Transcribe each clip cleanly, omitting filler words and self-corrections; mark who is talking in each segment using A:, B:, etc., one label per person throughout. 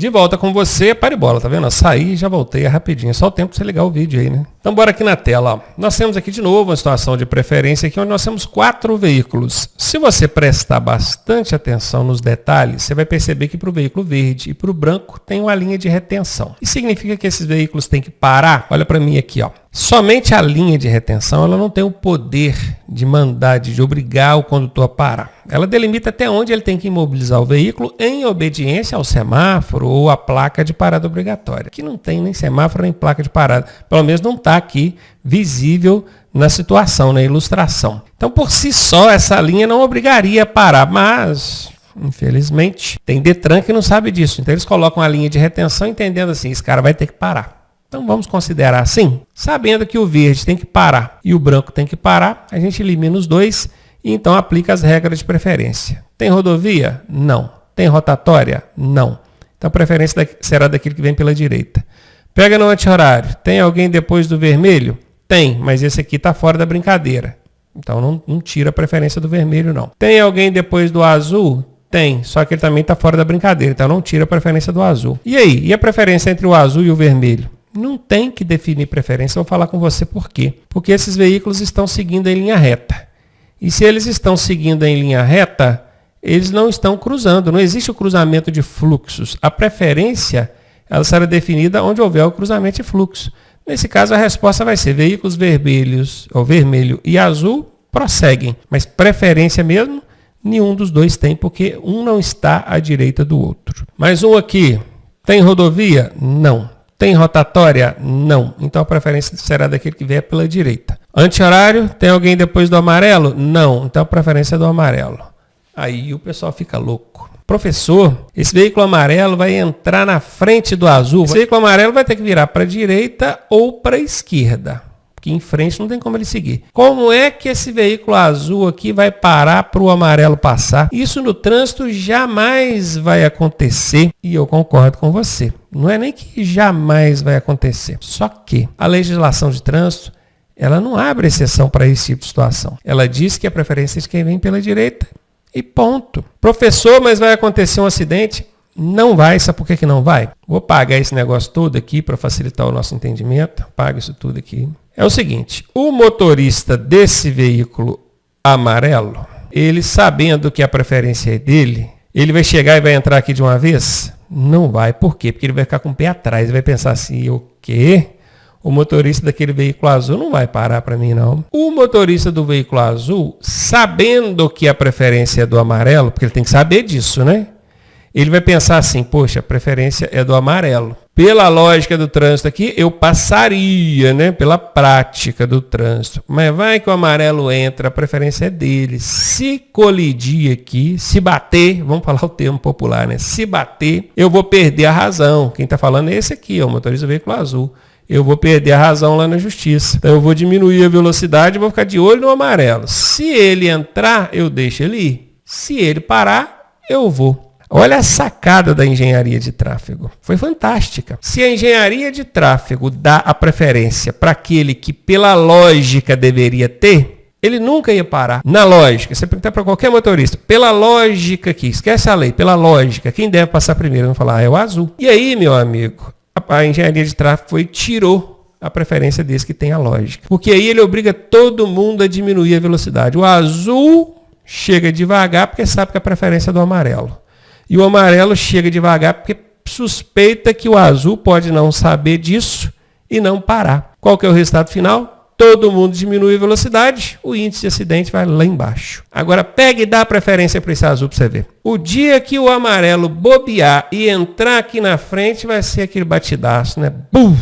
A: De volta com você, pare bola, tá vendo? Saí e já voltei, é rapidinho, é só o tempo de você ligar o vídeo aí, né? Então bora aqui na tela, ó. Nós temos aqui de novo uma situação de preferência aqui, onde nós temos 4 veículos. Se você prestar bastante atenção nos detalhes, você vai perceber que para o veículo verde e para o branco tem uma linha de retenção. Isso significa que esses veículos têm que parar. Olha para mim aqui, ó. Somente a linha de retenção, ela não tem o poder de mandar, de obrigar o condutor a parar. Ela delimita até onde ele tem que imobilizar o veículo em obediência ao semáforo ou à placa de parada obrigatória. Aqui não tem nem semáforo nem placa de parada. Pelo menos não está aqui visível na situação, na ilustração. Então, por si só, essa linha não obrigaria a parar, mas, infelizmente, tem Detran que não sabe disso. Então, eles colocam a linha de retenção entendendo assim, esse cara vai ter que parar. Então vamos considerar assim, sabendo que o verde tem que parar e o branco tem que parar, a gente elimina os dois e então aplica as regras de preferência. Tem rodovia? Não. Tem rotatória? Não. Então a preferência será daquele que vem pela direita. Pega no anti-horário. Tem alguém depois do vermelho? Tem, mas esse aqui está fora da brincadeira. Então não tira a preferência do vermelho, não. Tem alguém depois do azul? Tem, só que ele também está fora da brincadeira, então não tira a preferência do azul. E aí? E a preferência entre o azul e o vermelho? Não tem que definir preferência, eu vou falar com você por quê. Porque esses veículos estão seguindo em linha reta. E se eles estão seguindo em linha reta, eles não estão cruzando, não existe o cruzamento de fluxos. A preferência, ela será definida onde houver o cruzamento de fluxo. Nesse caso, a resposta vai ser veículos vermelhos, ou vermelho e azul, prosseguem. Mas preferência mesmo, nenhum dos dois tem, porque um não está à direita do outro. Mais um aqui, tem rodovia? Não. Tem rotatória? Não. Então a preferência será daquele que vier pela direita. Anti-horário? Tem alguém depois do amarelo? Não. Então a preferência é do amarelo. Aí o pessoal fica louco. Professor, esse veículo amarelo vai entrar na frente do azul. Esse veículo amarelo vai ter que virar para a direita ou para a esquerda. Porque em frente não tem como ele seguir. Como é que esse veículo azul aqui vai parar para o amarelo passar? Isso no trânsito jamais vai acontecer. E eu concordo com você. Não é nem que jamais vai acontecer. Só que a legislação de trânsito, ela não abre exceção para esse tipo de situação. Ela diz que a preferência é de quem vem pela direita e ponto. Professor, mas vai acontecer um acidente? Não vai. Sabe por que não vai? Vou pagar esse negócio todo aqui para facilitar o nosso entendimento. Paga isso tudo aqui. É o seguinte, o motorista desse veículo amarelo, ele sabendo que a preferência é dele, ele vai chegar e vai entrar aqui de uma vez? Não vai. Por quê? Porque ele vai ficar com o pé atrás, ele vai pensar assim, o quê? O motorista daquele veículo azul não vai parar para mim, não. O motorista do veículo azul, sabendo que a preferência é do amarelo, porque ele tem que saber disso, né? Ele vai pensar assim, poxa, a preferência é do amarelo. Pela lógica do trânsito aqui, eu passaria, né? Pela prática do trânsito. Mas vai que o amarelo entra, a preferência é dele. Se colidir aqui, se bater, vamos falar o termo popular, né? Se bater, eu vou perder a razão. Quem está falando é esse aqui, ó, o motorista do veículo azul. Eu vou perder a razão lá na justiça. Então eu vou diminuir a velocidade e vou ficar de olho no amarelo. Se ele entrar, eu deixo ele ir. Se ele parar, eu vou. Olha a sacada da engenharia de tráfego. Foi fantástica. Se a engenharia de tráfego dá a preferência para aquele que, pela lógica, deveria ter, ele nunca ia parar. Na lógica, você perguntar para qualquer motorista, pela lógica aqui, esquece a lei, pela lógica, quem deve passar primeiro? Vão falar, é o azul. E aí, meu amigo, a engenharia de tráfego foi e tirou a preferência desse que tem a lógica. Porque aí ele obriga todo mundo a diminuir a velocidade. O azul chega devagar porque sabe que a preferência é do amarelo. E o amarelo chega devagar porque suspeita que o azul pode não saber disso e não parar. Qual que é o resultado final? Todo mundo diminui a velocidade, o índice de acidente vai lá embaixo. Agora pega e dá preferência para esse azul para você ver. O dia que o amarelo bobear e entrar aqui na frente vai ser aquele batidaço, né? Bum!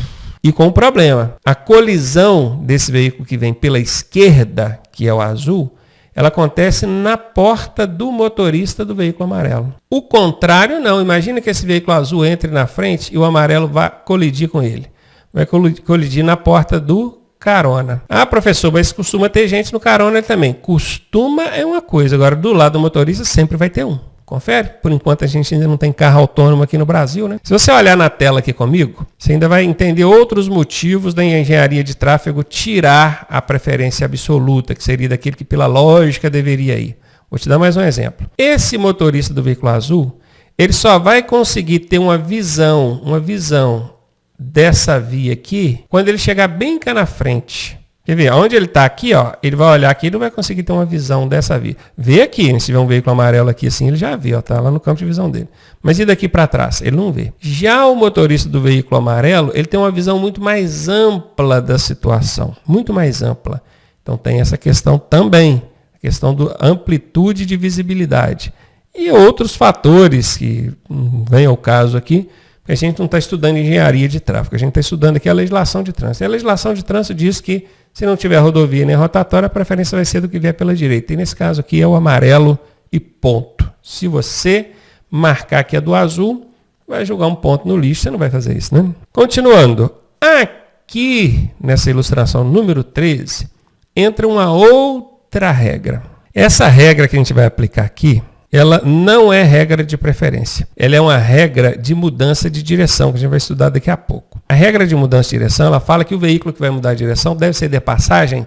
A: E com um problema. A colisão desse veículo que vem pela esquerda, que é o azul, ela acontece na porta do motorista do veículo amarelo. O contrário não. Imagina que esse veículo azul entre na frente e o amarelo vai colidir com ele. Vai colidir na porta do carona. Ah, professor, mas costuma ter gente no carona também. Costuma é uma coisa. Agora, do lado do motorista sempre vai ter um. Confere? Por enquanto a gente ainda não tem carro autônomo aqui no Brasil, né? Se você olhar na tela aqui comigo, você ainda vai entender outros motivos da engenharia de tráfego tirar a preferência absoluta, que seria daquele que pela lógica deveria ir. Vou te dar mais um exemplo. Esse motorista do veículo azul, ele só vai conseguir ter uma visão dessa via aqui quando ele chegar bem cá na frente. Quer ver? Onde ele está aqui, ó, ele vai olhar aqui e não vai conseguir ter uma visão dessa via. Vê aqui, se tiver um veículo amarelo aqui assim, ele já vê, ó, tá lá no campo de visão dele. Mas e daqui para trás? Ele não vê. Já o motorista do veículo amarelo, ele tem uma visão muito mais ampla da situação, muito mais ampla. Então tem essa questão também, a questão da amplitude de visibilidade. E outros fatores que não vem ao caso aqui, porque a gente não está estudando engenharia de tráfego, a gente está estudando aqui a legislação de trânsito. E a legislação de trânsito diz que se não tiver rodovia nem rotatória, a preferência vai ser do que vier pela direita. E nesse caso aqui é o amarelo e ponto. Se você marcar que é do azul, vai jogar um ponto no lixo, você não vai fazer isso, né? Continuando. Aqui, nessa ilustração número 13, entra uma outra regra. Essa regra que a gente vai aplicar aqui, ela não é regra de preferência. Ela é uma regra de mudança de direção, que a gente vai estudar daqui a pouco. A regra de mudança de direção, ela fala que o veículo que vai mudar de direção deve ceder passagem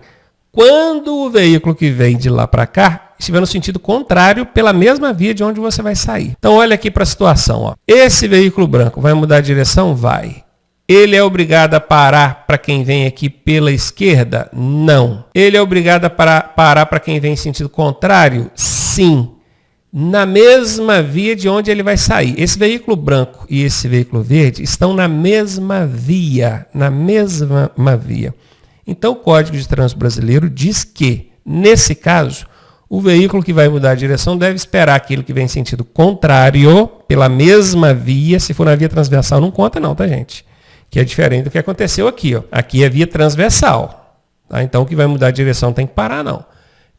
A: quando o veículo que vem de lá para cá estiver no sentido contrário pela mesma via de onde você vai sair. Então, olha aqui para a situação. Ó. Esse veículo branco vai mudar de direção? Vai. Ele é obrigado a parar para quem vem aqui pela esquerda? Não. Ele é obrigado a parar para quem vem em sentido contrário? Sim. Na mesma via de onde ele vai sair. Esse veículo branco e esse veículo verde estão na mesma via. Então, o Código de Trânsito Brasileiro diz que, nesse caso, o veículo que vai mudar a direção deve esperar aquilo que vem em sentido contrário pela mesma via. Se for na via transversal, não conta não, tá, gente? Que é diferente do que aconteceu aqui. Ó. Aqui é via transversal. Tá? Então, o que vai mudar a direção tem que parar, não.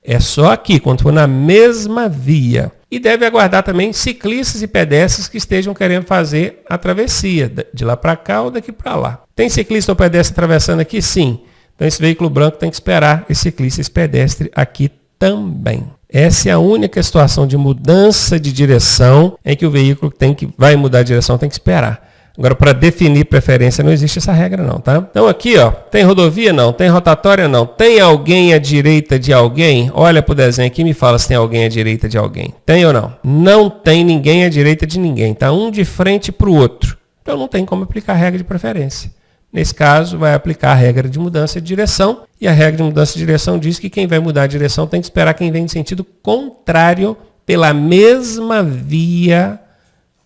A: É só aqui, quando for na mesma via. E deve aguardar também ciclistas e pedestres que estejam querendo fazer a travessia, de lá para cá ou daqui para lá. Tem ciclista ou pedestre atravessando aqui? Sim. Então esse veículo branco tem que esperar esse ciclista e pedestre aqui também. Essa é a única situação de mudança de direção em que o veículo vai mudar de direção tem que esperar. Agora, para definir preferência, não existe essa regra não, tá? Então aqui, ó, tem rodovia? Não. Tem rotatória? Não. Tem alguém à direita de alguém? Olha para o desenho aqui e me fala se tem alguém à direita de alguém. Tem ou não? Não tem ninguém à direita de ninguém. Tá um de frente para o outro. Então não tem como aplicar a regra de preferência. Nesse caso, vai aplicar a regra de mudança de direção. E a regra de mudança de direção diz que quem vai mudar de direção tem que esperar quem vem em sentido contrário pela mesma via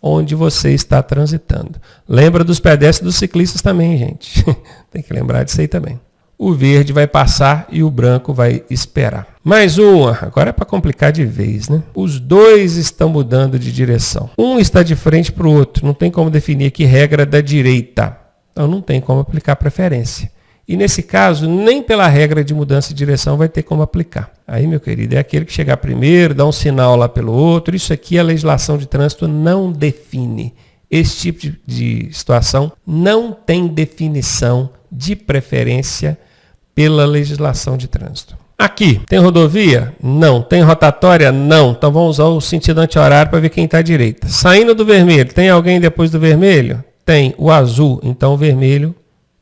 A: onde você está transitando. Lembra dos pedestres e dos ciclistas também, gente. Tem que lembrar disso aí também. O verde vai passar e o branco vai esperar. Mais uma. Agora é para complicar de vez, né? Os dois estão mudando de direção. Um está de frente para o outro. Não tem como definir aqui regra da direita. Então não tem como aplicar preferência. E nesse caso, nem pela regra de mudança de direção vai ter como aplicar. Aí, meu querido, é aquele que chegar primeiro, dá um sinal lá pelo outro. Isso aqui a legislação de trânsito não define. Esse tipo de situação não tem definição de preferência pela legislação de trânsito. Aqui, tem rodovia? Não. Tem rotatória? Não. Então vamos usar o sentido anti-horário para ver quem está à direita. Saindo do vermelho, tem alguém depois do vermelho? Tem. O azul, então o vermelho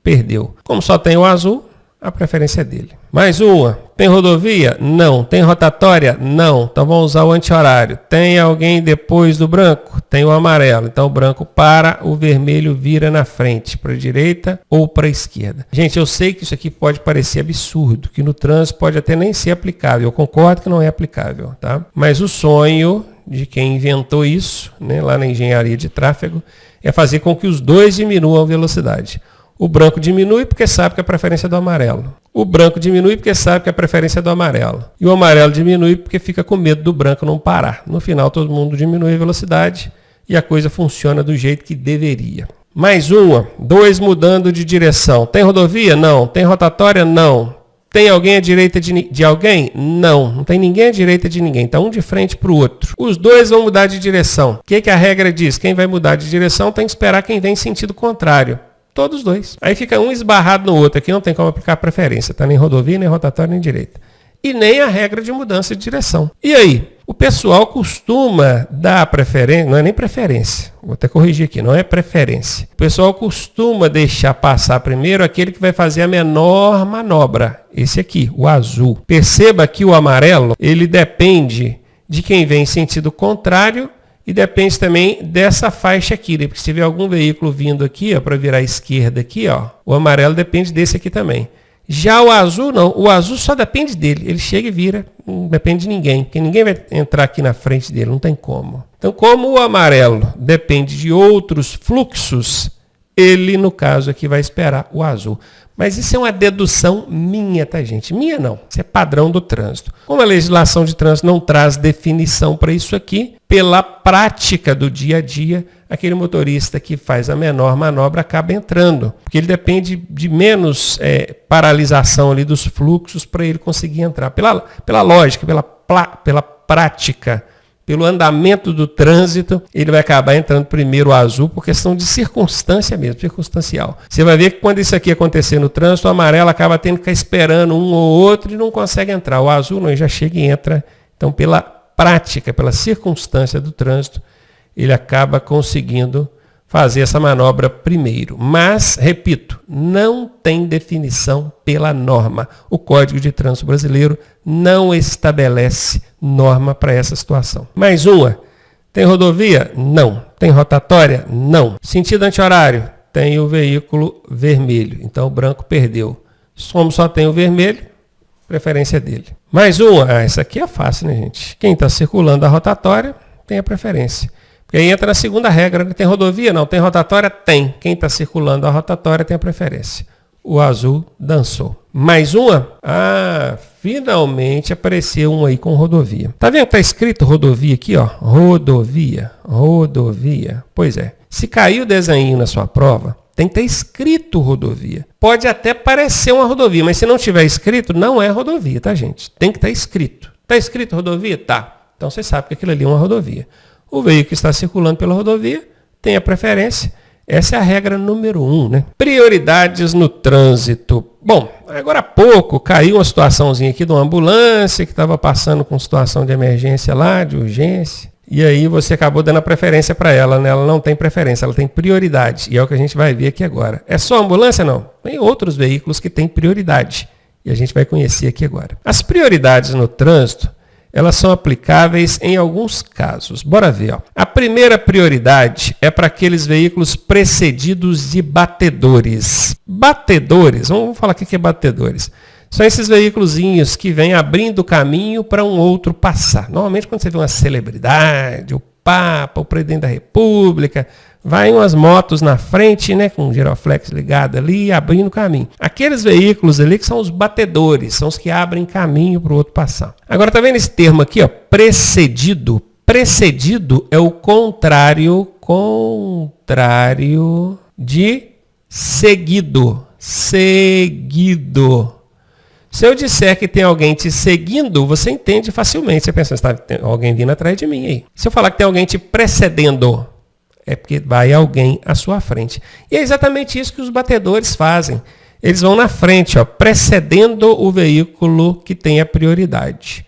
A: perdeu. Como só tem o azul, a preferência é dele. Mais uma. Tem rodovia? Não. Tem rotatória? Não. Então vamos usar o anti-horário. Tem alguém depois do branco? Tem o amarelo. Então o branco para, o vermelho vira na frente, para a direita ou para a esquerda. Gente, eu sei que isso aqui pode parecer absurdo, que no trânsito pode até nem ser aplicável. Eu concordo que não é aplicável, tá? Mas o sonho de quem inventou isso, né, lá na engenharia de tráfego, é fazer com que os dois diminuam a velocidade. O branco diminui porque sabe que a preferência é do amarelo. O branco diminui porque sabe que a preferência é do amarelo. E o amarelo diminui porque fica com medo do branco não parar. No final, todo mundo diminui a velocidade e a coisa funciona do jeito que deveria. Mais uma. Dois mudando de direção. Tem rodovia? Não. Tem rotatória? Não. Tem alguém à direita de alguém? Não. Não tem ninguém à direita de ninguém. Está um de frente para o outro. Os dois vão mudar de direção. O que a regra diz? Quem vai mudar de direção tem que esperar quem vem em sentido contrário. Todos os dois. Aí fica um esbarrado no outro. Aqui não tem como aplicar preferência. Tá? Nem rodovia, nem rotatória, nem direita. E nem a regra de mudança de direção. E aí? O pessoal costuma dar preferência, não é nem preferência, vou até corrigir aqui, não é preferência. O pessoal costuma deixar passar primeiro aquele que vai fazer a menor manobra. Esse aqui, o azul. Perceba que o amarelo, ele depende de quem vem em sentido contrário e depende também dessa faixa aqui, né? Porque se tiver algum veículo vindo aqui, para virar à esquerda aqui, ó, o amarelo depende desse aqui também. Já o azul não, o azul só depende dele, ele chega e vira, não depende de ninguém, porque ninguém vai entrar aqui na frente dele, não tem como. Então, como o amarelo depende de outros fluxos, ele, no caso aqui, vai esperar o azul. Mas isso é uma dedução minha, tá, gente? Minha não. Isso é padrão do trânsito. Como a legislação de trânsito não traz definição para isso aqui, pela prática do dia a dia, aquele motorista que faz a menor manobra acaba entrando. Porque ele depende de menos paralisação ali dos fluxos para ele conseguir entrar. Pela lógica, pela prática, pelo andamento do trânsito, ele vai acabar entrando primeiro o azul por questão de circunstância mesmo, circunstancial. Você vai ver que quando isso aqui acontecer no trânsito, o amarelo acaba tendo que ficar esperando um ou outro e não consegue entrar. O azul não, ele já chega e entra. Então, pela prática, pela circunstância do trânsito, ele acaba conseguindo fazer essa manobra primeiro. Mas, repito, não tem definição pela norma. O Código de Trânsito Brasileiro não estabelece norma para essa situação. Mais uma. Tem rodovia? Não. Tem rotatória? Não. Sentido anti-horário? Tem o veículo vermelho. Então o branco perdeu. Como só tem o vermelho, preferência dele. Mais uma. Essa aqui é fácil, né, gente? Quem está circulando a rotatória tem a preferência. Porque aí entra na segunda regra. Tem rodovia? Não. Tem rotatória? Tem. Quem está circulando a rotatória tem a preferência. O azul dançou. Mais uma? Finalmente apareceu um aí com rodovia. Tá vendo que tá escrito rodovia aqui, ó? Rodovia. Pois é. Se caiu o desenho na sua prova, tem que ter escrito rodovia. Pode até parecer uma rodovia, mas se não tiver escrito, não é rodovia, tá, gente? Tem que estar escrito. Tá escrito rodovia? Tá. Então você sabe que aquilo ali é uma rodovia. O veículo que está circulando pela rodovia tem a preferência. Essa é a regra número 1, né? Prioridades no trânsito. Bom, agora há pouco caiu uma situaçãozinha aqui de uma ambulância que estava passando com situação de emergência lá, de urgência. E aí você acabou dando a preferência para ela, né? Ela não tem preferência, ela tem prioridade. E é o que a gente vai ver aqui agora. É só ambulância? Não. Tem outros veículos que têm prioridade. E a gente vai conhecer aqui agora. As prioridades no trânsito, elas são aplicáveis em alguns casos. Bora ver. Ó. A primeira prioridade é para aqueles veículos precedidos de batedores. Batedores, vamos falar o que é batedores. São esses veículozinhos que vêm abrindo caminho para um outro passar. Normalmente quando você vê uma celebridade, o Papa, o Presidente da República, vai umas motos na frente, né, com um giroflex ligado ali, abrindo caminho. Aqueles veículos ali que são os batedores, são os que abrem caminho para o outro passar. Agora, tá vendo esse termo aqui, ó, precedido? Precedido é o contrário de seguido. Seguido. Se eu disser que tem alguém te seguindo, você entende facilmente. Você pensa, tem alguém vindo atrás de mim aí. Se eu falar que tem alguém te precedendo, é porque vai alguém à sua frente. E é exatamente isso que os batedores fazem. Eles vão na frente, ó, precedendo o veículo que tem a prioridade.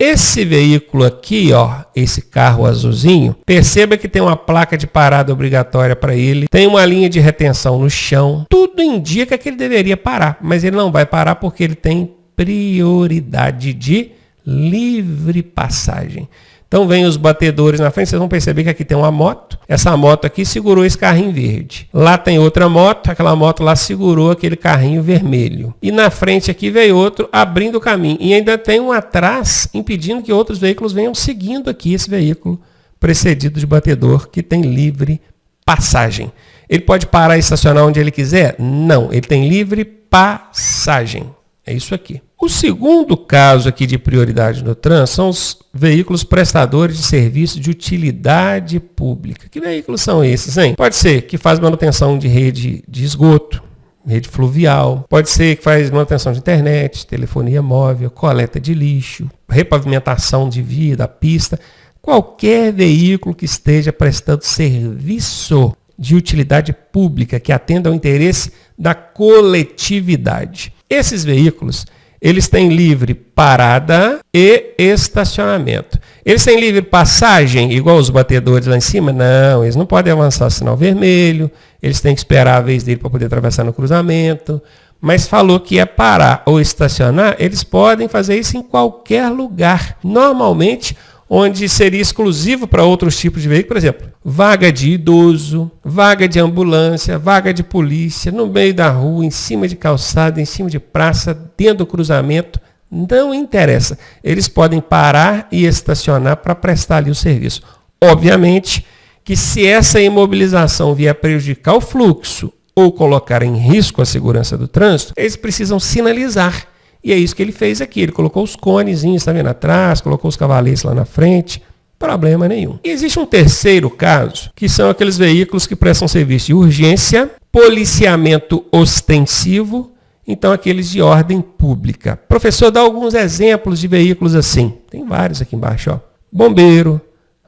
A: Esse veículo aqui, ó, esse carro azulzinho, perceba que tem uma placa de parada obrigatória para ele, tem uma linha de retenção no chão. Tudo indica que ele deveria parar, mas ele não vai parar porque ele tem prioridade de livre passagem. Então vem os batedores na frente, vocês vão perceber que aqui tem uma moto. Essa moto aqui segurou esse carrinho verde. Lá tem outra moto, aquela moto lá segurou aquele carrinho vermelho. E na frente aqui veio outro abrindo o caminho. E ainda tem um atrás impedindo que outros veículos venham seguindo aqui esse veículo precedido de batedor que tem livre passagem. Ele pode parar e estacionar onde ele quiser? Não, ele tem livre passagem. É isso aqui. O segundo caso aqui de prioridade no trânsito são os veículos prestadores de serviço de utilidade pública. Que veículos são esses, hein? Pode ser que faz manutenção de rede de esgoto, rede fluvial. Pode ser que faz manutenção de internet, telefonia móvel, coleta de lixo, repavimentação de via da pista. Qualquer veículo que esteja prestando serviço de utilidade pública que atenda ao interesse da coletividade. Esses veículos, eles têm livre parada e estacionamento. Eles têm livre passagem, igual os batedores lá em cima? Não, eles não podem avançar o sinal vermelho, eles têm que esperar a vez dele para poder atravessar no cruzamento. Mas falou que é parar ou estacionar, eles podem fazer isso em qualquer lugar. Normalmente, onde seria exclusivo para outros tipos de veículo, por exemplo, vaga de idoso, vaga de ambulância, vaga de polícia, no meio da rua, em cima de calçada, em cima de praça, dentro do cruzamento, não interessa. Eles podem parar e estacionar para prestar ali o serviço. Obviamente que se essa imobilização vier prejudicar o fluxo ou colocar em risco a segurança do trânsito, eles precisam sinalizar. E é isso que ele fez aqui. Ele colocou os conezinhos, tá vendo, atrás, colocou os cavaletes lá na frente. Problema nenhum. E existe um terceiro caso, que são aqueles veículos que prestam serviço de urgência, policiamento ostensivo, então aqueles de ordem pública. Professor, dá alguns exemplos de veículos assim. Tem vários aqui embaixo, ó. Bombeiro,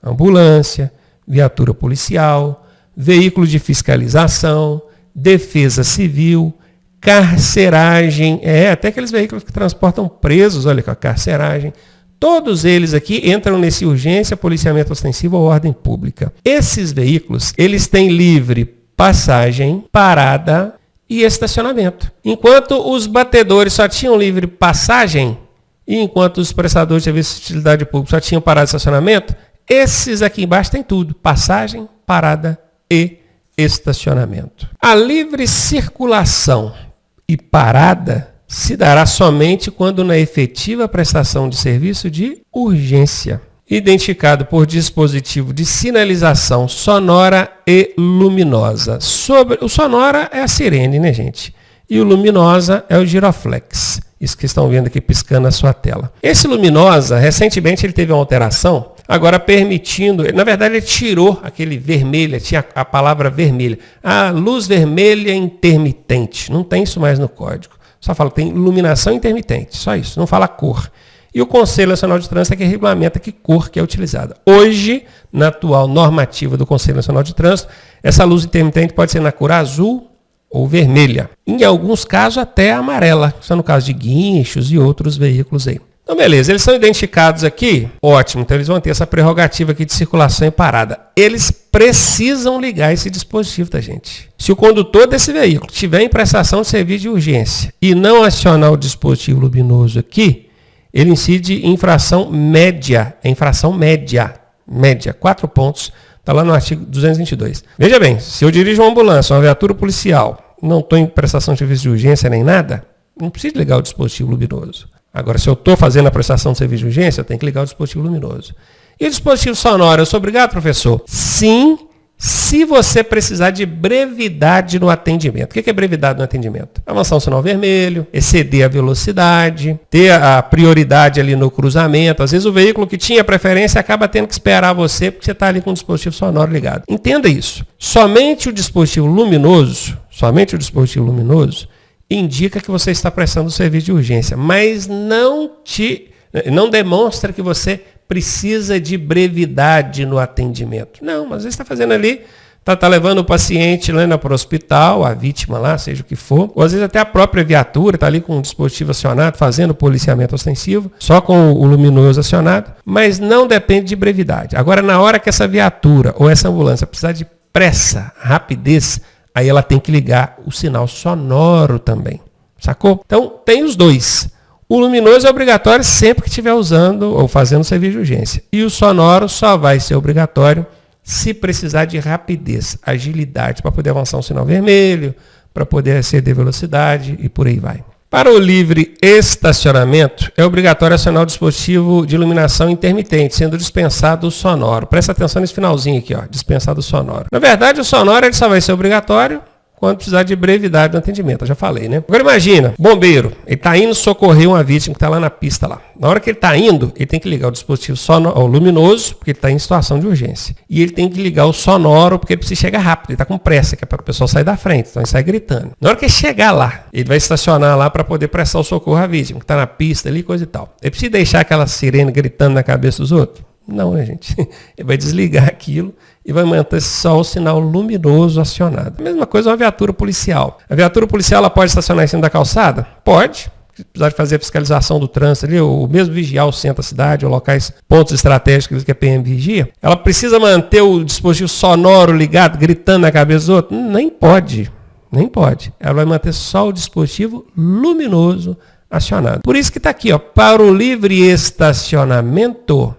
A: ambulância, viatura policial, veículo de fiscalização, defesa civil, carceragem, até aqueles veículos que transportam presos, olha com a carceragem. Todos eles aqui entram nesse urgência, policiamento ostensivo ou ordem pública. Esses veículos, eles têm livre passagem, parada e estacionamento. Enquanto os batedores só tinham livre passagem, e enquanto os prestadores de serviço de utilidade pública só tinham parada e estacionamento, esses aqui embaixo têm tudo, passagem, parada e estacionamento. A livre circulação e parada se dará somente quando na efetiva prestação de serviço de urgência, identificado por dispositivo de sinalização sonora e luminosa. O sonora é a sirene, né, gente? E o luminosa é o giroflex. Isso que estão vendo aqui piscando na sua tela. Esse luminosa, recentemente ele teve uma alteração, agora permitindo, na verdade ele tirou aquele vermelho, tinha a palavra vermelha. A luz vermelha intermitente, não tem isso mais no código. Só fala que tem iluminação intermitente, só isso, não fala cor. E o Conselho Nacional de Trânsito é que regulamenta que cor que é utilizada. Hoje, na atual normativa do Conselho Nacional de Trânsito, essa luz intermitente pode ser na cor azul ou vermelha. Em alguns casos até amarela, que são no caso de guinchos e outros veículos aí. Então, beleza, eles são identificados aqui, ótimo, então eles vão ter essa prerrogativa aqui de circulação e parada. Eles precisam ligar esse dispositivo, tá, gente? Se o condutor desse veículo tiver em prestação de serviço de urgência e não acionar o dispositivo luminoso aqui, ele incide em infração média, média, 4 pontos, está lá no artigo 222. Veja bem, se eu dirijo uma ambulância, uma viatura policial, não estou em prestação de serviço de urgência nem nada, não preciso ligar o dispositivo luminoso. Agora, se eu estou fazendo a prestação de serviço de urgência, eu tenho que ligar o dispositivo luminoso. E o dispositivo sonoro, eu sou obrigado, professor? Sim, se você precisar de brevidade no atendimento. O que é brevidade no atendimento? Avançar um sinal vermelho, exceder a velocidade, ter a prioridade ali no cruzamento. Às vezes o veículo que tinha preferência acaba tendo que esperar você porque você está ali com o dispositivo sonoro ligado. Entenda isso. Somente o dispositivo luminoso indica que você está prestando serviço de urgência, mas não demonstra que você precisa de brevidade no atendimento. Não, mas você está fazendo ali, está levando o paciente lá para o hospital, a vítima lá, seja o que for, ou às vezes até a própria viatura está ali com o dispositivo acionado, fazendo policiamento ostensivo, só com o luminoso acionado, mas não depende de brevidade. Agora, na hora que essa viatura ou essa ambulância precisar de pressa, rapidez, aí ela tem que ligar o sinal sonoro também, sacou? Então, tem os dois. O luminoso é obrigatório sempre que estiver usando ou fazendo serviço de urgência. E o sonoro só vai ser obrigatório se precisar de rapidez, agilidade, para poder avançar um sinal vermelho, para poder exceder velocidade e por aí vai. Para o livre estacionamento, é obrigatório acionar o dispositivo de iluminação intermitente, sendo dispensado o sonoro. Presta atenção nesse finalzinho aqui, ó, dispensado o sonoro. Na verdade, o sonoro ele só vai ser obrigatório quando precisar de brevidade no atendimento, eu já falei, né? Agora imagina, bombeiro, ele está indo socorrer uma vítima que está lá na pista lá. Na hora que ele está indo, ele tem que ligar o dispositivo sonoro, luminoso, porque ele está em situação de urgência. E ele tem que ligar o sonoro, porque ele precisa chegar rápido, ele está com pressa, que é para o pessoal sair da frente, então ele sai gritando. Na hora que ele chegar lá, ele vai estacionar lá para poder prestar o socorro à vítima, que está na pista ali, coisa e tal. Ele precisa deixar aquela sirene gritando na cabeça dos outros? Não, né, gente? Ele vai desligar aquilo e vai manter só o sinal luminoso acionado. A mesma coisa uma viatura policial. A viatura policial ela pode estacionar em cima da calçada? Pode. Se precisar de fazer a fiscalização do trânsito ali, ou mesmo vigiar o centro da cidade, ou locais, pontos estratégicos que a PM vigia, ela precisa manter o dispositivo sonoro ligado, gritando na cabeça dos outros? Nem pode. Nem pode. Ela vai manter só o dispositivo luminoso acionado. Por isso que está aqui, ó, para o livre estacionamento,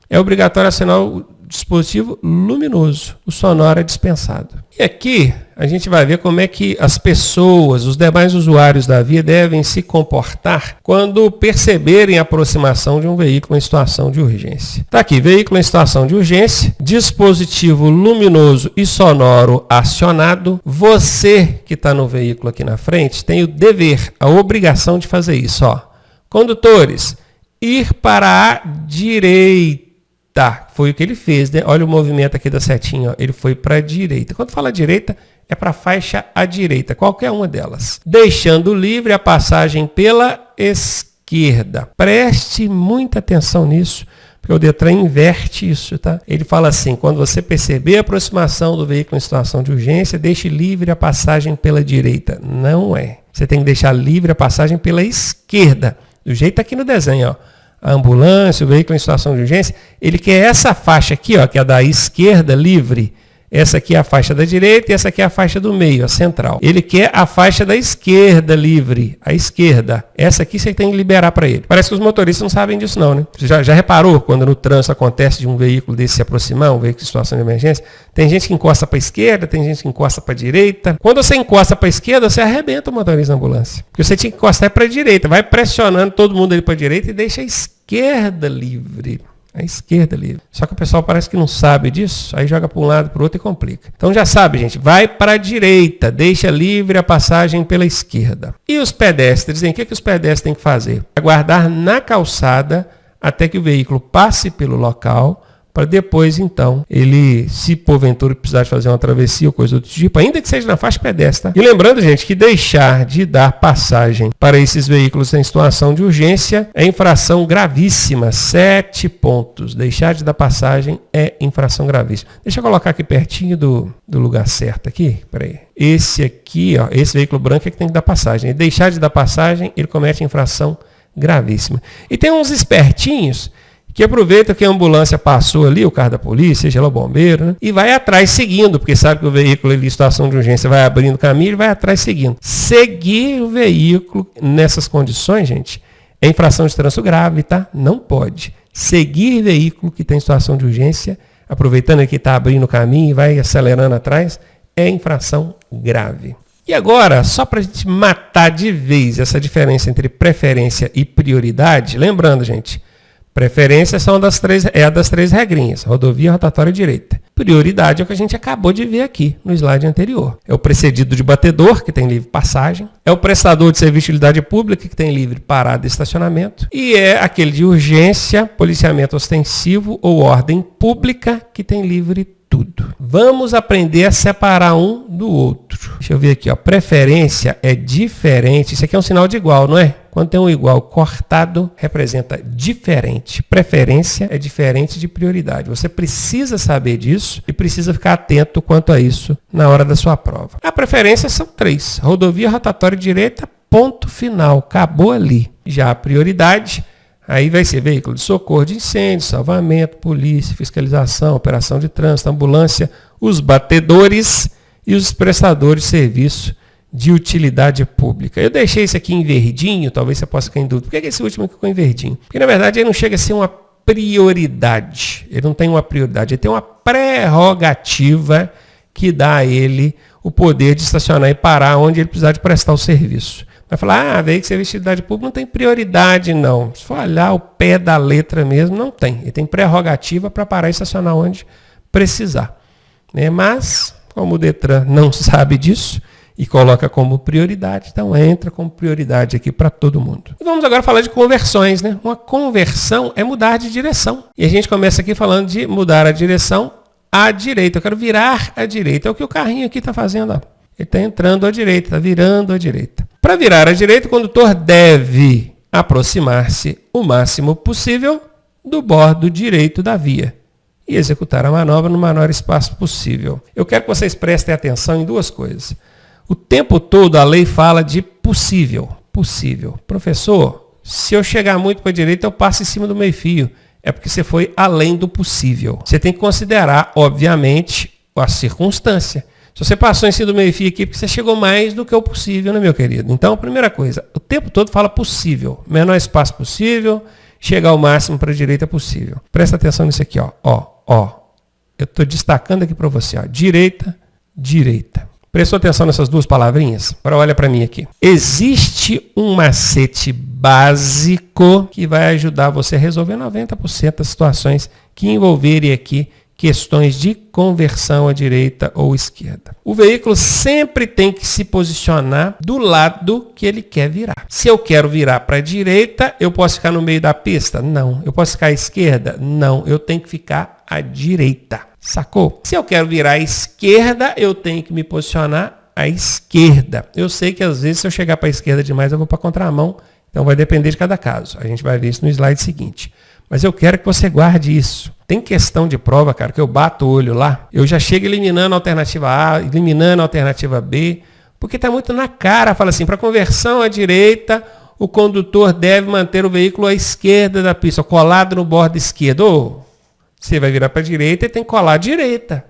A: é obrigatório acionar o dispositivo luminoso. O sonoro é dispensado. E aqui a gente vai ver como é que as pessoas, os demais usuários da via devem se comportar quando perceberem a aproximação de um veículo em situação de urgência. Está aqui, veículo em situação de urgência, dispositivo luminoso e sonoro acionado. Você que está no veículo aqui na frente tem o dever, a obrigação de fazer isso. Ó. Condutores, ir para a direita. Foi o que ele fez, né? Olha o movimento aqui da setinha, ó. Ele foi para a direita. Quando fala direita, é para a faixa à direita, qualquer uma delas. Deixando livre a passagem pela esquerda. Preste muita atenção nisso, porque o Detran inverte isso, tá? Ele fala assim, quando você perceber a aproximação do veículo em situação de urgência, deixe livre a passagem pela direita. Não é. Você tem que deixar livre a passagem pela esquerda. Do jeito aqui no desenho, ó. A ambulância, o veículo em situação de urgência, ele quer essa faixa aqui, ó, que é a da esquerda livre. Essa aqui é a faixa da direita e essa aqui é a faixa do meio, a central. Ele quer a faixa da esquerda livre, a esquerda. Essa aqui você tem que liberar para ele. Parece que os motoristas não sabem disso não, né? Você já reparou quando no trânsito acontece de um veículo desse se aproximar, um veículo em situação de emergência? Tem gente que encosta para a esquerda, tem gente que encosta para a direita. Quando você encosta para a esquerda, você arrebenta o motorista da ambulância. Porque você tinha que encostar para a direita, vai pressionando todo mundo ali para a direita e deixa a esquerda livre. A esquerda livre. Só que o pessoal parece que não sabe disso, aí joga para um lado, para o outro e complica. Então já sabe, gente, vai para a direita, deixa livre a passagem pela esquerda. E os pedestres, o que os pedestres têm que fazer? Aguardar na calçada até que o veículo passe pelo local, para depois, então, ele, se porventura precisar de fazer uma travessia ou coisa do tipo, ainda que seja na faixa pedestre. Tá? E lembrando, gente, que deixar de dar passagem para esses veículos em situação de urgência é infração gravíssima. 7 pontos. Deixar de dar passagem é infração gravíssima. Deixa eu colocar aqui pertinho do lugar certo aqui. Peraí. Esse aqui, ó, esse veículo branco é que tem que dar passagem. E deixar de dar passagem, ele comete infração gravíssima. E tem uns espertinhos que aproveita que a ambulância passou ali, o carro da polícia, seja lá o bombeiro, né? E vai atrás seguindo, porque sabe que o veículo ali, em situação de urgência, vai abrindo caminho e vai atrás seguindo. Seguir o veículo nessas condições, gente, é infração de trânsito grave, tá? Não pode. Seguir veículo que tem situação de urgência, aproveitando que está abrindo o caminho e vai acelerando atrás, é infração grave. E agora, só para a gente matar de vez essa diferença entre preferência e prioridade, lembrando, gente, preferência são a das três regrinhas, rodovia, rotatória e direita. Prioridade é o que a gente acabou de ver aqui no slide anterior. É o precedido de batedor, que tem livre passagem. É o prestador de serviço de utilidade pública, que tem livre parada e estacionamento. E é aquele de urgência, policiamento ostensivo ou ordem pública, que tem livre tudo. Vamos aprender a separar um do outro. Deixa eu ver aqui, ó. Preferência é diferente. Isso aqui é um sinal de igual, não é? Quando tem um igual cortado, representa diferente. Preferência é diferente de prioridade. Você precisa saber disso e precisa ficar atento quanto a isso na hora da sua prova. A preferência são 3. Rodovia, rotatória e direita, ponto final. Acabou ali. Já a prioridade, aí vai ser veículo de socorro de incêndio, salvamento, polícia, fiscalização, operação de trânsito, ambulância, os batedores e os prestadores de serviço de utilidade pública. Eu deixei isso aqui em verdinho, talvez você possa ficar em dúvida. Por que esse último aqui ficou em verdinho? Porque, na verdade, ele não chega a ser uma prioridade. Ele não tem uma prioridade, ele tem uma prerrogativa que dá a ele o poder de estacionar e parar onde ele precisar de prestar o serviço. Vai falar, veículo de serviço de utilidade pública não tem prioridade, não. Se for olhar o pé da letra mesmo, não tem. Ele tem prerrogativa para parar e estacionar onde precisar. Mas, como o Detran não sabe disso e coloca como prioridade, então entra como prioridade aqui para todo mundo. E vamos agora falar de conversões, né? Uma conversão é mudar de direção. E a gente começa aqui falando de mudar a direção à direita. Eu quero virar à direita. É o que o carrinho aqui está fazendo, ó. Ele está entrando à direita, está virando à direita. Para virar à direita, o condutor deve aproximar-se o máximo possível do bordo direito da via e executar a manobra no menor espaço possível. Eu quero que vocês prestem atenção em duas coisas. O tempo todo a lei fala de possível. Possível. Professor, se eu chegar muito para a direita, eu passo em cima do meio-fio. É porque você foi além do possível. Você tem que considerar, obviamente, a circunstância. Se você passou em cima do meio-fio aqui, porque você chegou mais do que o possível, né, meu querido? Então, a primeira coisa, o tempo todo fala possível. Menor espaço possível chegar o máximo para a direita possível. Presta atenção nisso aqui, ó. Eu estou destacando aqui para você, ó. Direita, direita. Prestou atenção nessas duas palavrinhas? Agora olha para mim aqui. Existe um macete básico que vai ajudar você a resolver 90% das situações que envolverem aqui questões de conversão à direita ou esquerda. O veículo sempre tem que se posicionar do lado que ele quer virar. Se eu quero virar para a direita, eu posso ficar no meio da pista? Não. Eu posso ficar à esquerda? Não. Eu tenho que ficar à direita. Sacou? Se eu quero virar à esquerda, eu tenho que me posicionar à esquerda. Eu sei que às vezes se eu chegar para a esquerda demais, eu vou para a contramão. Então vai depender de cada caso. A gente vai ver isso no slide seguinte. Mas eu quero que você guarde isso. Tem questão de prova, cara, que eu bato o olho lá, eu já chego eliminando a alternativa A, eliminando a alternativa B, porque está muito na cara. Fala assim, para conversão à direita, o condutor deve manter o veículo à esquerda da pista, colado no bordo esquerdo. Você vai virar para a direita e tem que colar à direita.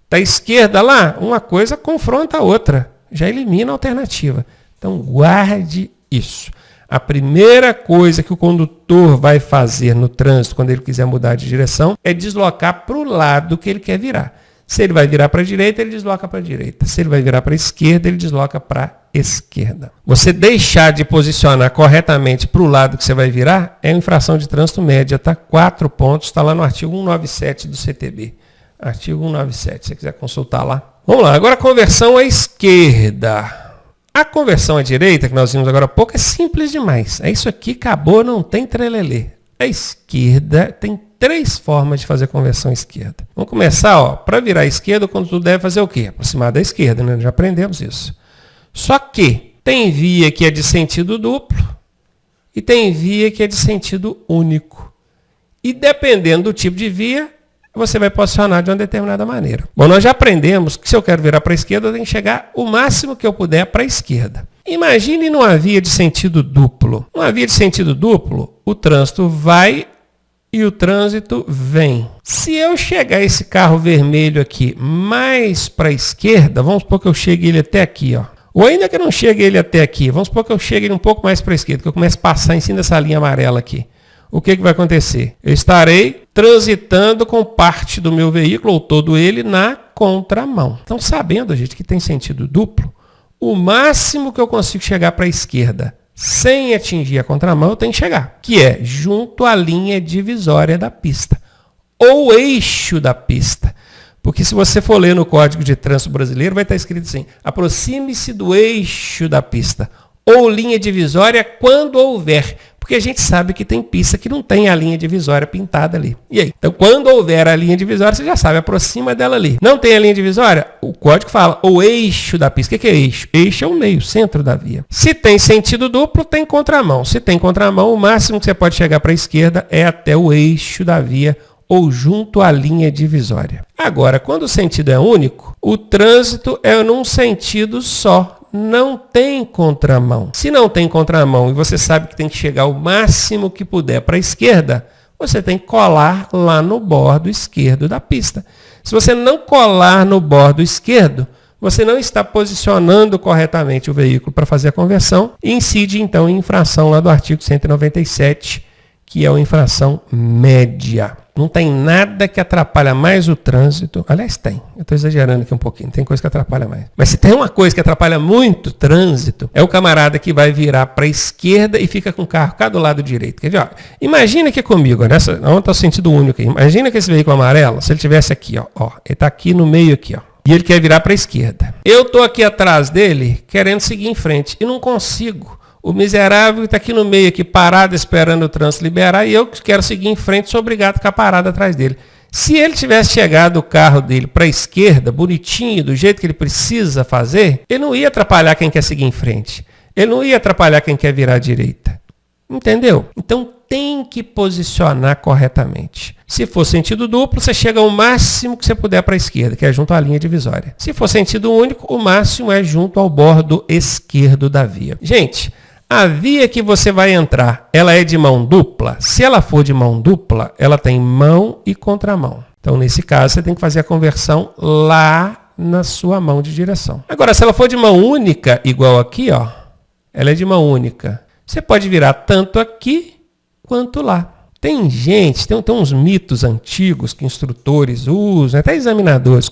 A: Da esquerda lá, uma coisa confronta a outra. Já elimina a alternativa. Então guarde isso. A primeira coisa que o condutor vai fazer no trânsito, quando ele quiser mudar de direção, é deslocar para o lado que ele quer virar. Se ele vai virar para a direita, ele desloca para a direita. Se ele vai virar para a esquerda, ele desloca para a esquerda. Você deixar de posicionar corretamente para o lado que você vai virar é infração de trânsito média, tá? 4 pontos, está lá no artigo 197 do CTB. Artigo 197, se você quiser consultar lá. Vamos lá, agora conversão à esquerda. A conversão à direita, que nós vimos agora há pouco, é simples demais. É isso aqui, acabou, não tem trelelê. A esquerda tem 3 formas de fazer conversão à esquerda. Vamos começar, ó. Para virar à esquerda, o condutor deve fazer o quê? Aproximar da esquerda, né? Já aprendemos isso. Só que tem via que é de sentido duplo e tem via que é de sentido único. E dependendo do tipo de via, você vai posicionar de uma determinada maneira. Bom, nós já aprendemos que se eu quero virar para a esquerda, eu tenho que chegar o máximo que eu puder para a esquerda. Imagine numa via de sentido duplo. Numa via de sentido duplo, o trânsito vai e o trânsito vem. Se eu chegar esse carro vermelho aqui mais para a esquerda, vamos supor que eu chegue ele até aqui, ó. Ou ainda que eu não chegue ele até aqui, vamos supor que eu chegue ele um pouco mais para a esquerda, que eu comece a passar em cima dessa linha amarela aqui. O que vai acontecer? Eu estarei transitando com parte do meu veículo, ou todo ele, na contramão. Então, sabendo, gente, que tem sentido duplo, o máximo que eu consigo chegar para a esquerda sem atingir a contramão, eu tenho que chegar, que é junto à linha divisória da pista, ou eixo da pista. Porque se você for ler no Código de Trânsito Brasileiro, vai estar escrito assim, aproxime-se do eixo da pista, ou linha divisória quando houver. Porque a gente sabe que tem pista que não tem a linha divisória pintada ali. E aí? Então, quando houver a linha divisória, você já sabe, aproxima dela ali. Não tem a linha divisória? O código fala o eixo da pista. O que é eixo? Eixo é o meio, centro da via. Se tem sentido duplo, tem contramão. Se tem contramão, o máximo que você pode chegar para a esquerda é até o eixo da via ou junto à linha divisória. Agora, quando o sentido é único, o trânsito é num sentido só. Não tem contramão. Se não tem contramão e você sabe que tem que chegar o máximo que puder para a esquerda, você tem que colar lá no bordo esquerdo da pista. Se você não colar no bordo esquerdo, você não está posicionando corretamente o veículo para fazer a conversão e incide então em infração lá do artigo 197, que é a infração média. Não tem nada que atrapalha mais o trânsito. Aliás, tem. Eu estou exagerando aqui um pouquinho. Tem coisa que atrapalha mais. Mas se tem uma coisa que atrapalha muito o trânsito, é o camarada que vai virar para a esquerda e fica com o carro cá do lado direito. Quer ver? Ó, imagina aqui comigo, onde está o sentido único. Imagina que esse veículo amarelo, se ele estivesse aqui, ó, ele está aqui no meio aqui, ó. E ele quer virar para a esquerda. Eu estou aqui atrás dele, querendo seguir em frente. E não consigo. O miserável está aqui no meio, aqui parado, esperando o trânsito liberar, e eu que quero seguir em frente, sou obrigado a ficar parado atrás dele. Se ele tivesse chegado o carro dele para a esquerda, bonitinho, do jeito que ele precisa fazer, ele não ia atrapalhar quem quer seguir em frente. Ele não ia atrapalhar quem quer virar à direita. Entendeu? Então tem que posicionar corretamente. Se for sentido duplo, você chega ao máximo que você puder para a esquerda, que é junto à linha divisória. Se for sentido único, o máximo é junto ao bordo esquerdo da via. Gente, a via que você vai entrar, ela é de mão dupla? Se ela for de mão dupla, ela tem mão e contramão. Então, nesse caso, você tem que fazer a conversão lá na sua mão de direção. Agora, se ela for de mão única, igual aqui, ó, ela é de mão única. Você pode virar tanto aqui quanto lá. Tem gente, tem uns mitos antigos que instrutores usam, até examinadores,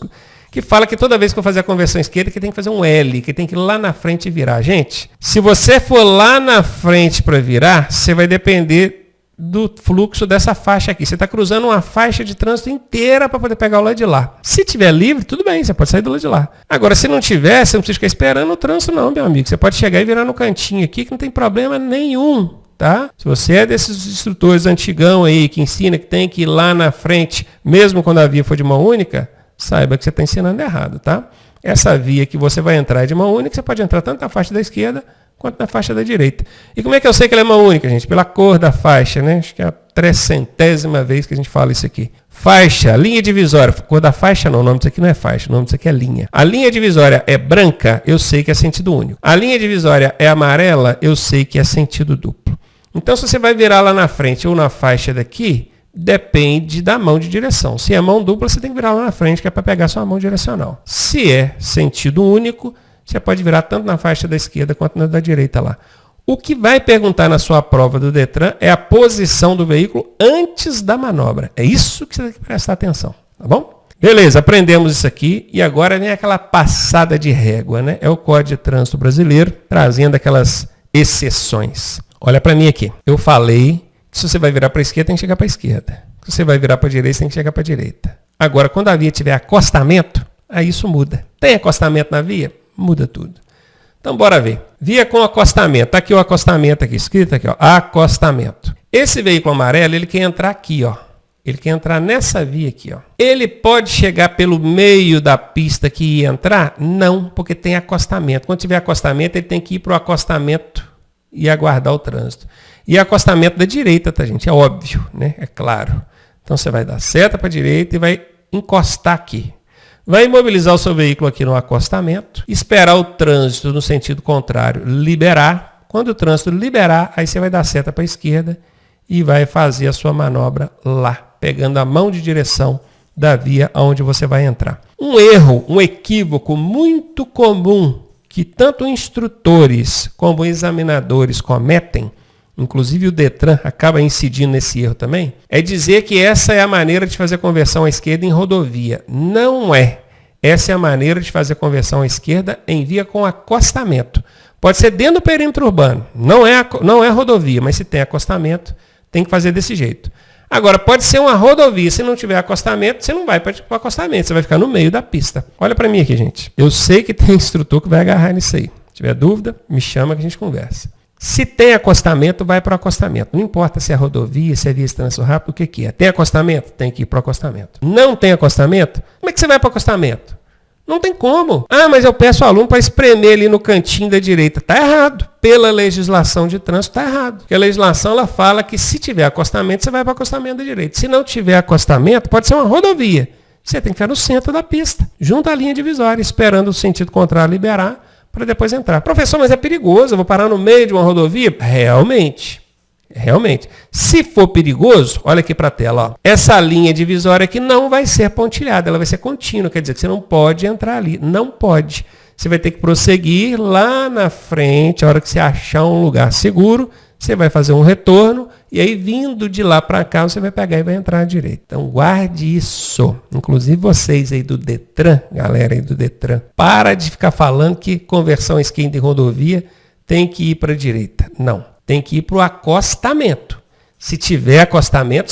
A: que fala que toda vez que eu fazer a conversão esquerda, que tem que fazer um L, que tem que ir lá na frente e virar. Gente, se você for lá na frente para virar, você vai depender do fluxo dessa faixa aqui. Você está cruzando uma faixa de trânsito inteira para poder pegar o lado de lá. Se tiver livre, tudo bem, você pode sair do lado de lá. Agora, se não tiver, você não precisa ficar esperando o trânsito não, meu amigo. Você pode chegar e virar no cantinho aqui que não tem problema nenhum. Tá? Se você é desses instrutores antigão aí que ensina que tem que ir lá na frente, mesmo quando a via for de mão única, saiba que você está ensinando errado, tá? Essa via que você vai entrar é de mão única, você pode entrar tanto na faixa da esquerda quanto na faixa da direita. E como é que eu sei que ela é mão única, gente? Pela cor da faixa, né? Acho que é a 300ª vez que a gente fala isso aqui. Faixa, linha divisória. Cor da faixa não, o nome disso aqui não é faixa, o nome disso aqui é linha. A linha divisória é branca, eu sei que é sentido único. A linha divisória é amarela, eu sei que é sentido duplo. Então, se você vai virar lá na frente ou na faixa daqui, depende da mão de direção. Se é mão dupla, você tem que virar lá na frente, que é para pegar sua mão direcional. Se é sentido único, você pode virar tanto na faixa da esquerda quanto na da direita lá. O que vai perguntar na sua prova do Detran é a posição do veículo antes da manobra. É isso que você tem que prestar atenção, tá bom? Beleza, aprendemos isso aqui e agora vem aquela passada de régua, né? É o Código de Trânsito Brasileiro trazendo aquelas exceções. Olha para mim aqui. Eu falei que se você vai virar para a esquerda, tem que chegar para a esquerda. Se você vai virar para a direita, tem que chegar para a direita. Agora, quando a via tiver acostamento, aí isso muda. Tem acostamento na via? Muda tudo. Então, bora ver. Via com acostamento. Está aqui o acostamento, aqui, escrito aqui, ó, acostamento. Esse veículo amarelo, ele quer entrar aqui, ó. Ele quer entrar nessa via aqui, ó. Ele pode chegar pelo meio da pista que ia entrar? Não, porque tem acostamento. Quando tiver acostamento, ele tem que ir para o acostamento e aguardar o trânsito. E acostamento da direita, tá, gente? É óbvio, né? É claro. Então, você vai dar seta para a direita e vai encostar aqui. Vai imobilizar o seu veículo aqui no acostamento, esperar o trânsito no sentido contrário liberar. Quando o trânsito liberar, aí você vai dar seta para a esquerda e vai fazer a sua manobra lá, pegando a mão de direção da via onde você vai entrar. Um erro, um equívoco muito comum que tanto instrutores como examinadores cometem, inclusive o Detran acaba incidindo nesse erro também, é dizer que essa é a maneira de fazer conversão à esquerda em rodovia. Não é. Essa é a maneira de fazer conversão à esquerda em via com acostamento. Pode ser dentro do perímetro urbano. Não é rodovia, mas se tem acostamento, tem que fazer desse jeito. Agora, pode ser uma rodovia. Se não tiver acostamento, você não vai para o acostamento. Você vai ficar no meio da pista. Olha para mim aqui, gente. Eu sei que tem instrutor que vai agarrar nisso aí. Se tiver dúvida, me chama que a gente conversa. Se tem acostamento, vai para o acostamento. Não importa se é rodovia, se é via de trânsito rápido, o que é. Tem acostamento? Tem que ir para o acostamento. Não tem acostamento? Como é que você vai para o acostamento? Não tem como. Ah, mas eu peço ao aluno para espremer ali no cantinho da direita. Está errado. Pela legislação de trânsito, está errado. Porque a legislação ela fala que se tiver acostamento, você vai para o acostamento da direita. Se não tiver acostamento, pode ser uma rodovia. Você tem que ficar no centro da pista, junto à linha divisória, esperando o sentido contrário liberar, para depois entrar. Professor, mas é perigoso, eu vou parar no meio de uma rodovia? Realmente. Se for perigoso, olha aqui para a tela. Ó. Essa linha divisória aqui não vai ser pontilhada, ela vai ser contínua. Quer dizer que você não pode entrar ali. Não pode. Você vai ter que prosseguir lá na frente. A hora que você achar um lugar seguro, você vai fazer um retorno. E aí, vindo de lá para cá, você vai pegar e vai entrar à direita. Então, guarde isso. Inclusive vocês aí do Detran, galera aí do Detran. Para de ficar falando que conversão à esquerda em rodovia tem que ir para a direita. Não. Tem que ir para o acostamento. Se tiver acostamento,